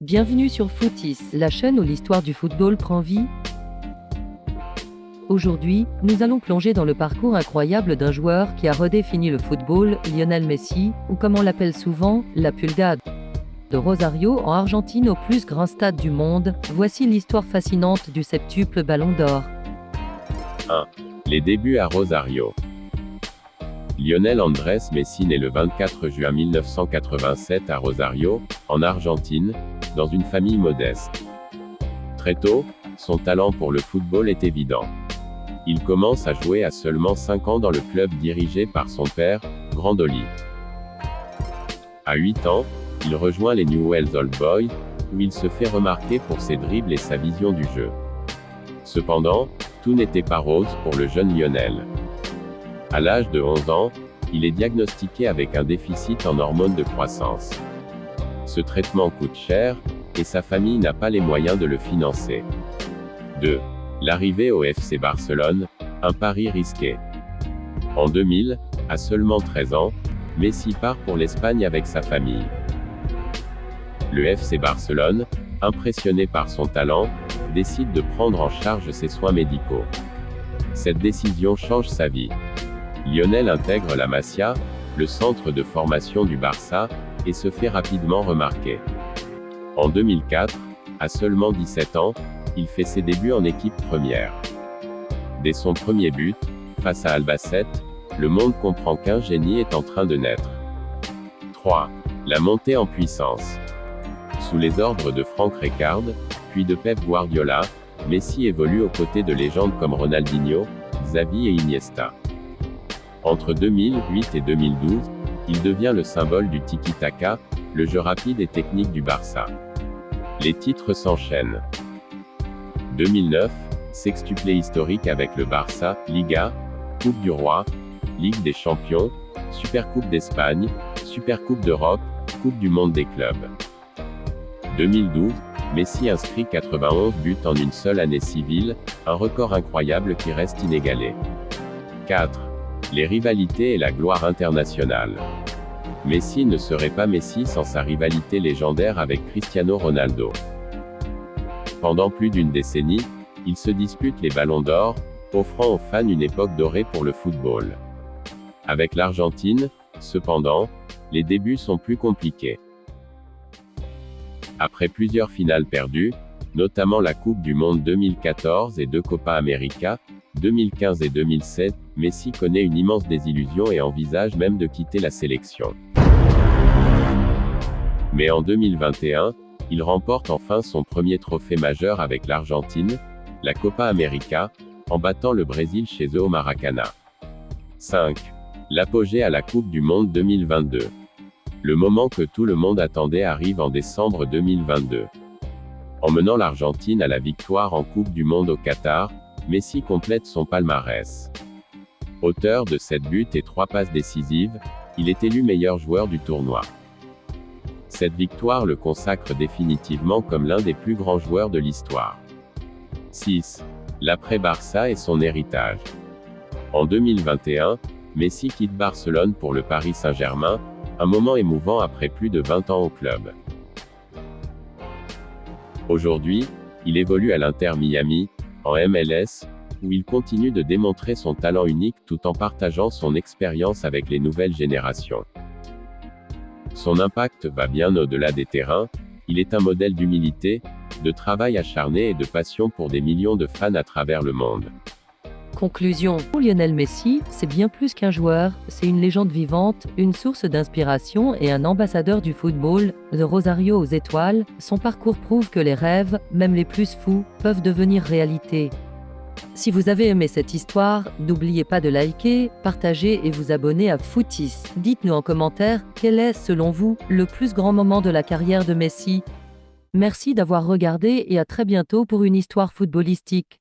Bienvenue sur Footis, la chaîne où l'histoire du football prend vie. Aujourd'hui, nous allons plonger dans le parcours incroyable d'un joueur qui a redéfini le football, Lionel Messi, ou comme on l'appelle souvent, la Pulga de Rosario en Argentine au plus grand stade du monde. Voici l'histoire fascinante du septuple Ballon d'Or. 1. Les débuts à Rosario. Lionel Andrés Messi naît le 24 juin 1987 à Rosario, en Argentine, dans une famille modeste. Très tôt, son talent pour le football est évident. Il commence à jouer à seulement 5 ans dans le club dirigé par son père, Grandoli. À 8 ans, il rejoint les Newell's Old Boys, où il se fait remarquer pour ses dribbles et sa vision du jeu. Cependant, tout n'était pas rose pour le jeune Lionel. À l'âge de 11 ans, il est diagnostiqué avec un déficit en hormones de croissance. Ce traitement coûte cher, et sa famille n'a pas les moyens de le financer. 2. L'arrivée au FC Barcelone, un pari risqué. En 2000, à seulement 13 ans, Messi part pour l'Espagne avec sa famille. Le FC Barcelone, impressionné par son talent, décide de prendre en charge ses soins médicaux. Cette décision change sa vie. Lionel intègre la Masia, le centre de formation du Barça, et se fait rapidement remarquer. En 2004, à seulement 17 ans, il fait ses débuts en équipe première. Dès son premier but, face à Albacete, le monde comprend qu'un génie est en train de naître. 3. La montée en puissance. Sous les ordres de Franck Rijkaard, puis de Pep Guardiola, Messi évolue aux côtés de légendes comme Ronaldinho, Xavi et Iniesta. Entre 2008 et 2012, il devient le symbole du tiki-taka, le jeu rapide et technique du Barça. Les titres s'enchaînent. 2009, sextuplé historique avec le Barça, Liga, Coupe du Roi, Ligue des Champions, Supercoupe d'Espagne, Supercoupe d'Europe, Coupe du Monde des clubs. 2012, Messi inscrit 91 buts en une seule année civile, un record incroyable qui reste inégalé. 4. Les rivalités et la gloire internationale. Messi ne serait pas Messi sans sa rivalité légendaire avec Cristiano Ronaldo. Pendant plus d'une décennie, ils se disputent les ballons d'or, offrant aux fans une époque dorée pour le football. Avec l'Argentine, cependant, les débuts sont plus compliqués. Après plusieurs finales perdues, notamment la Coupe du Monde 2014 et deux Copa América, 2015 et 2007, Messi connaît une immense désillusion et envisage même de quitter la sélection. Mais en 2021, il remporte enfin son premier trophée majeur avec l'Argentine, la Copa América, en battant le Brésil chez eux au Maracanã. 5. L'apogée à la Coupe du Monde 2022. Le moment que tout le monde attendait arrive en décembre 2022. En menant l'Argentine à la victoire en Coupe du Monde au Qatar, Messi complète son palmarès. Auteur de 7 buts et 3 passes décisives, il est élu meilleur joueur du tournoi. Cette victoire le consacre définitivement comme l'un des plus grands joueurs de l'histoire. 6. L'après-Barça et son héritage. En 2021, Messi quitte Barcelone pour le Paris Saint-Germain, un moment émouvant après plus de 20 ans au club. Aujourd'hui, il évolue à l'Inter Miami, en MLS, où il continue de démontrer son talent unique tout en partageant son expérience avec les nouvelles générations. Son impact va bien au-delà des terrains, il est un modèle d'humilité, de travail acharné et de passion pour des millions de fans à travers le monde. Conclusion. Pour Lionel Messi, c'est bien plus qu'un joueur, c'est une légende vivante, une source d'inspiration et un ambassadeur du football, de Rosario aux étoiles. Son parcours prouve que les rêves, même les plus fous, peuvent devenir réalité. Si vous avez aimé cette histoire, n'oubliez pas de liker, partager et vous abonner à Footis. Dites-nous en commentaire, quel est, selon vous, le plus grand moment de la carrière de Messi? Merci d'avoir regardé et à très bientôt pour une histoire footballistique.